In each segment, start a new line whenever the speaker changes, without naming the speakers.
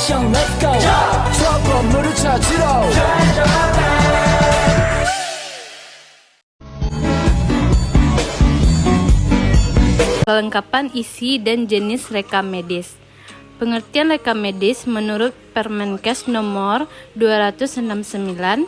action let's go 저 건물을 찾으러
Kelengkapan isi dan jenis rekam medis. Pengertian rekam medis menurut Permenkes nomor 269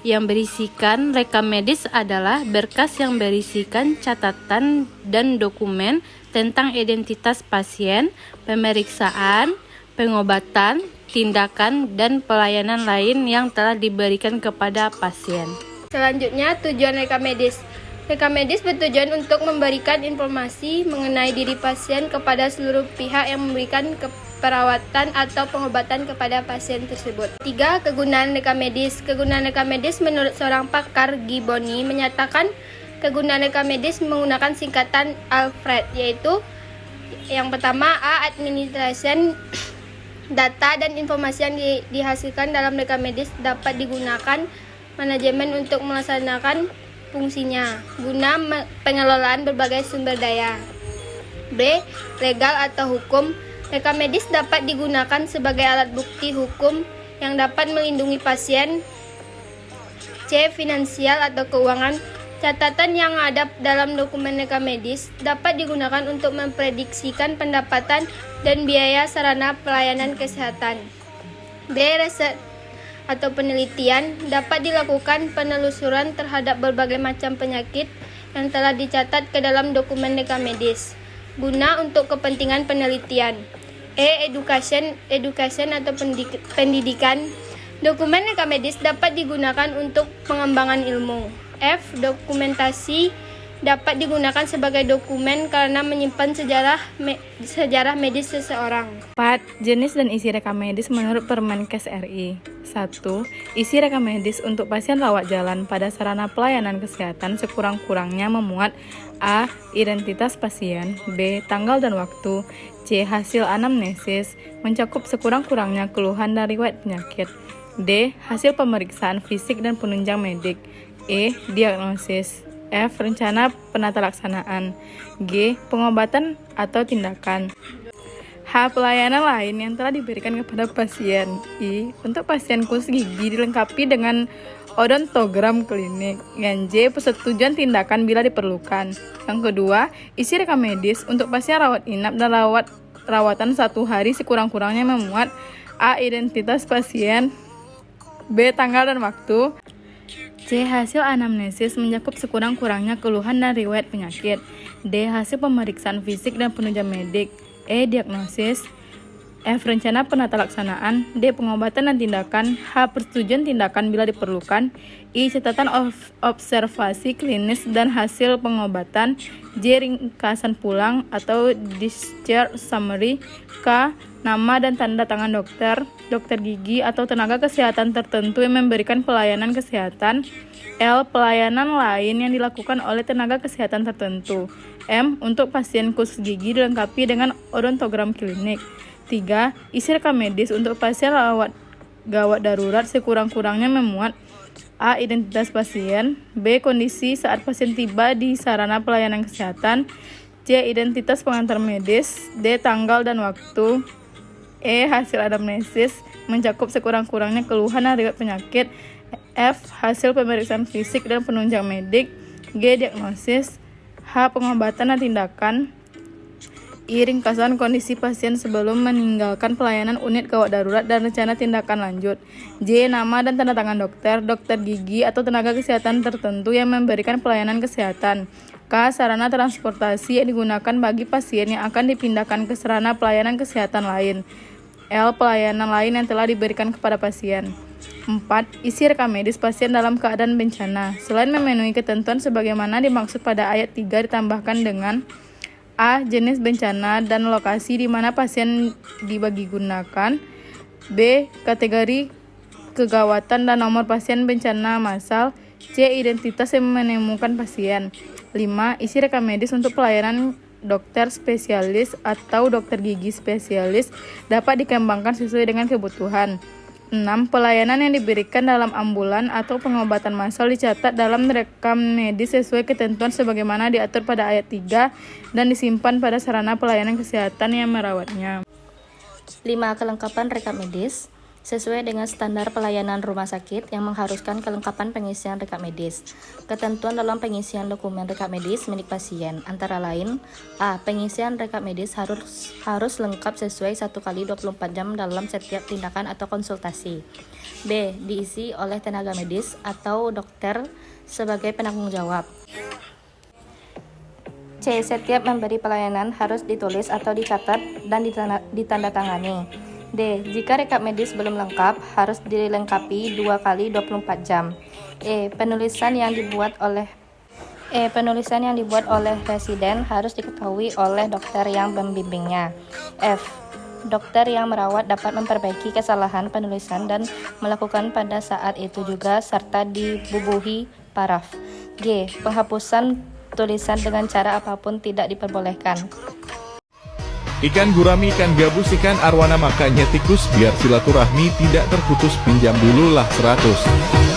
yang berisikan rekam medis adalah berkas yang berisikan catatan dan dokumen tentang identitas pasien, pemeriksaan, pengobatan, tindakan, dan pelayanan lain yang telah diberikan kepada pasien.
Selanjutnya, tujuan rekam medis. Rekam medis bertujuan untuk memberikan informasi mengenai diri pasien kepada seluruh pihak yang memberikan perawatan atau pengobatan kepada pasien tersebut. 3. Kegunaan rekam medis. Kegunaan rekam medis menurut seorang pakar Giboni menyatakan kegunaan rekam medis menggunakan singkatan ALFRED, yaitu yang pertama A. Administration data dan informasi yang dihasilkan dalam rekam medis dapat digunakan manajemen untuk melaksanakan fungsinya guna pengelolaan berbagai sumber daya. B. Legal atau hukum. Rekam medis dapat digunakan sebagai alat bukti hukum yang dapat melindungi pasien. C. Finansial atau keuangan. Catatan yang ada dalam dokumen rekam medis dapat digunakan untuk memprediksikan pendapatan dan biaya sarana pelayanan kesehatan. B. Riset atau penelitian. Dapat dilakukan penelusuran terhadap berbagai macam penyakit yang telah dicatat ke dalam dokumen rekam medis guna untuk kepentingan penelitian. E. Education atau pendidikan. Dokumen rekam medis dapat digunakan untuk pengembangan ilmu. F. Dokumentasi. Dapat digunakan sebagai dokumen karena menyimpan sejarah medis seseorang.
4. Jenis dan isi rekam medis menurut Permenkes RI. 1. Isi rekam medis untuk pasien rawat jalan pada sarana pelayanan kesehatan sekurang-kurangnya memuat A. Identitas pasien, B. Tanggal dan waktu, C. Hasil anamnesis, mencakup sekurang-kurangnya keluhan dan riwayat penyakit, D. Hasil pemeriksaan fisik dan penunjang medik, E. Diagnosis, F. Rencana penatalaksanaan, G. Pengobatan atau tindakan, H. Pelayanan lain yang telah diberikan kepada pasien, I. Untuk pasien khusus gigi dilengkapi dengan odontogram klinik, dan J. Persetujuan tindakan bila diperlukan. Yang kedua, isi rekam medis untuk pasien rawat inap dan rawatan 1 hari sekurang-kurangnya memuat A. Identitas pasien, B. Tanggal dan waktu, C. Hasil anamnesis mencakup sekurang-kurangnya keluhan dan riwayat penyakit, D. Hasil pemeriksaan fisik dan penunjang medik, E. Diagnosis, F. Rencana penatalaksanaan, D. Pengobatan dan tindakan, H. Persetujuan tindakan bila diperlukan, I. Catatan observasi klinis dan hasil pengobatan, J. Ringkasan pulang atau discharge summary, K. Nama dan tanda tangan dokter gigi atau tenaga kesehatan tertentu yang memberikan pelayanan kesehatan, L. Pelayanan lain yang dilakukan oleh tenaga kesehatan tertentu, M. Untuk pasien khusus gigi dilengkapi dengan odontogram klinik. 3. Isi rekam medis untuk pasien gawat darurat sekurang-kurangnya memuat A. Identitas pasien, B. Kondisi saat pasien tiba di sarana pelayanan kesehatan, C. Identitas pengantar medis, D. Tanggal dan waktu, E. Hasil anamnesis mencakup sekurang-kurangnya keluhan dan riwayat penyakit, F. Hasil pemeriksaan fisik dan penunjang medik, G. Diagnosis, H. Pengobatan dan tindakan, I. Ringkasan kondisi pasien sebelum meninggalkan pelayanan unit gawat darurat dan rencana tindakan lanjut, J. Nama dan tanda tangan dokter gigi atau tenaga kesehatan tertentu yang memberikan pelayanan kesehatan, K. Sarana transportasi yang digunakan bagi pasien yang akan dipindahkan ke sarana pelayanan kesehatan lain, L. Pelayanan lain yang telah diberikan kepada pasien. 4. Isi rekam medis pasien dalam keadaan bencana. Selain memenuhi ketentuan sebagaimana dimaksud pada ayat 3 ditambahkan dengan A. Jenis bencana dan lokasi di mana pasien dibagi gunakan, B. Kategori kegawatan dan nomor pasien bencana massal, C. Identitas yang menemukan pasien. 5. Isi rekam medis untuk pelayanan dokter spesialis atau dokter gigi spesialis dapat dikembangkan sesuai dengan kebutuhan. 6. Pelayanan yang diberikan dalam ambulan atau pengobatan massal dicatat dalam rekam medis sesuai ketentuan sebagaimana diatur pada ayat 3 dan disimpan pada sarana pelayanan kesehatan yang merawatnya. 5. Kelengkapan rekap medis sesuai dengan standar pelayanan rumah sakit yang mengharuskan kelengkapan pengisian rekap medis. Ketentuan dalam pengisian dokumen rekap medis milik pasien antara lain: A. Pengisian rekap medis harus lengkap sesuai 1 kali 24 jam dalam setiap tindakan atau konsultasi. B. Diisi oleh tenaga medis atau dokter sebagai penanggung jawab. C. Setiap memberi pelayanan harus ditulis atau dicatat dan ditandatangani. D. Jika rekap medis belum lengkap, harus dilengkapi 2 kali 24 jam. Penulisan yang dibuat oleh residen harus diketahui oleh dokter yang membimbingnya. F. Dokter yang merawat dapat memperbaiki kesalahan penulisan dan melakukan pada saat itu juga serta dibubuhi paraf. G. Penghapusan tulisan dengan cara apapun tidak diperbolehkan.
Ikan gurami, ikan gabus, ikan arwana, makanya tikus biar silaturahmi tidak terputus, pinjam dulu lah 100.